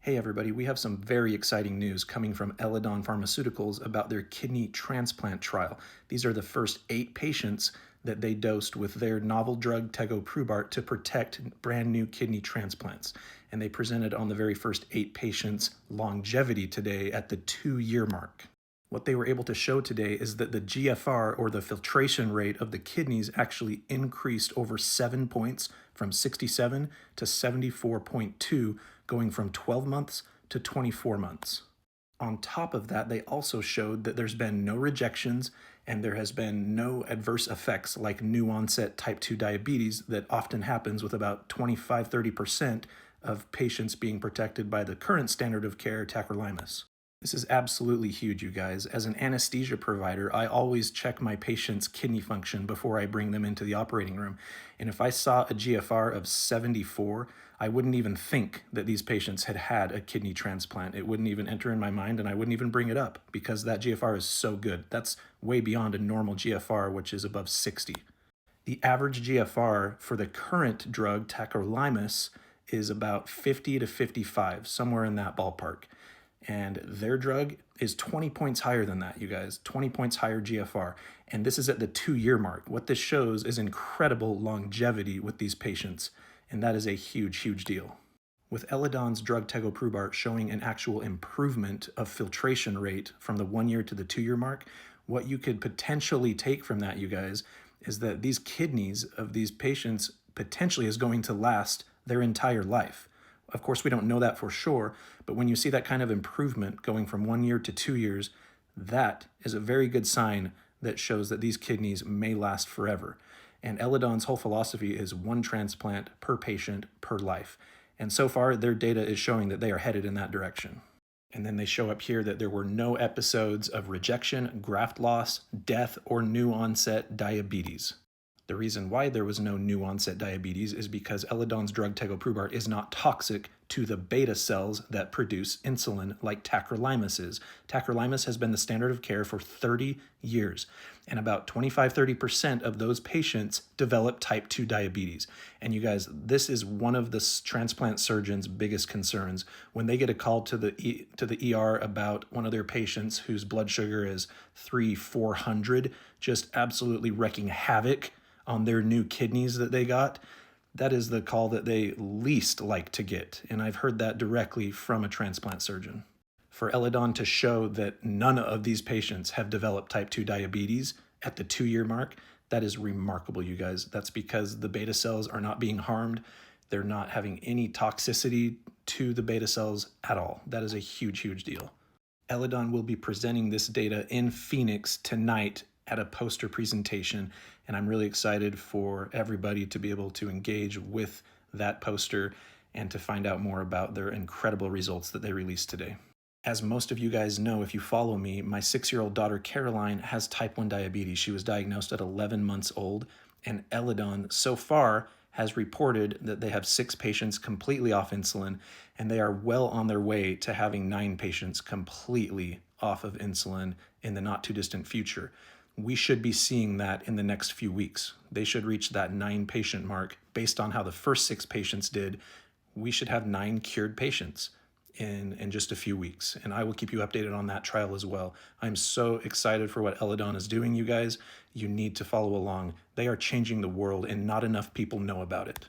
Hey everybody, we have some very exciting news coming from Eledon Pharmaceuticals about their kidney transplant trial. These are the first 8 patients that they dosed with their novel drug tegoprubart to protect brand new kidney transplants. And they presented on the very first 8 patients longevity today at the 2-year mark. What they were able to show today is that the GFR, or the filtration rate of the kidneys, actually increased over 7 points from 67 to 74.2, going from 12 months to 24 months. On top of that, they also showed that there's been no rejections and there has been no adverse effects like new onset type 2 diabetes that often happens with about 25-30% of patients being protected by the current standard of care, tacrolimus. This is absolutely huge, you guys. As an anesthesia provider, I always check my patient's kidney function before I bring them into the operating room. And if I saw a GFR of 74, I wouldn't even think that these patients had had a kidney transplant. It wouldn't even enter in my mind, and I wouldn't even bring it up because that GFR is so good. That's way beyond a normal GFR, which is above 60. The average GFR for the current drug, tacrolimus, is about 50 to 55, somewhere in that ballpark. And their drug is 20 points higher than that, you guys, 20 points higher GFR. And this is at the 2-year mark. What this shows is incredible longevity with these patients. And that is a huge, huge deal. With Eledon's drug tegoprubart showing an actual improvement of filtration rate from the 1-year to the 2-year mark, what you could potentially take from that, you guys, is that these kidneys of these patients potentially is going to last their entire life. Of course, we don't know that for sure, but when you see that kind of improvement going from 1 year to 2 years, that is a very good sign that shows that these kidneys may last forever. And Eledon's whole philosophy is 1 transplant per patient per life. And so far, their data is showing that they are headed in that direction. And then they show up here that there were no episodes of rejection, graft loss, death, or new onset diabetes. The reason why there was no new onset diabetes is because Eledon's drug tegoprubart is not toxic to the beta cells that produce insulin like tacrolimus is. Tacrolimus has been the standard of care for 30 years, and about 25-30% of those patients develop type 2 diabetes. And you guys, this is one of the transplant surgeons' biggest concerns. When they get a call to the ER about one of their patients whose blood sugar is 300-400, just absolutely wreaking havoc on their new kidneys that they got, that is the call that they least like to get. And I've heard that directly from a transplant surgeon. For Eledon to show that none of these patients have developed type 2 diabetes at the 2-year mark, that is remarkable, you guys. That's because the beta cells are not being harmed. They're not having any toxicity to the beta cells at all. That is a huge, huge deal. Eledon will be presenting this data in Phoenix tonight at a poster presentation, and I'm really excited for everybody to be able to engage with that poster and to find out more about their incredible results that they released today. As most of you guys know, if you follow me, my 6-year-old daughter Caroline has type 1 diabetes. She was diagnosed at 11 months old, and Eledon so far has reported that they have 6 patients completely off insulin, and they are well on their way to having 9 patients completely off of insulin in the not too distant future. We should be seeing that in the next few weeks. They should reach that 9 patient mark based on how the first 6 patients did. We should have 9 cured patients in just a few weeks. And I will keep you updated on that trial as well. I'm so excited for what Eledon is doing, you guys. You need to follow along. They are changing the world and not enough people know about it.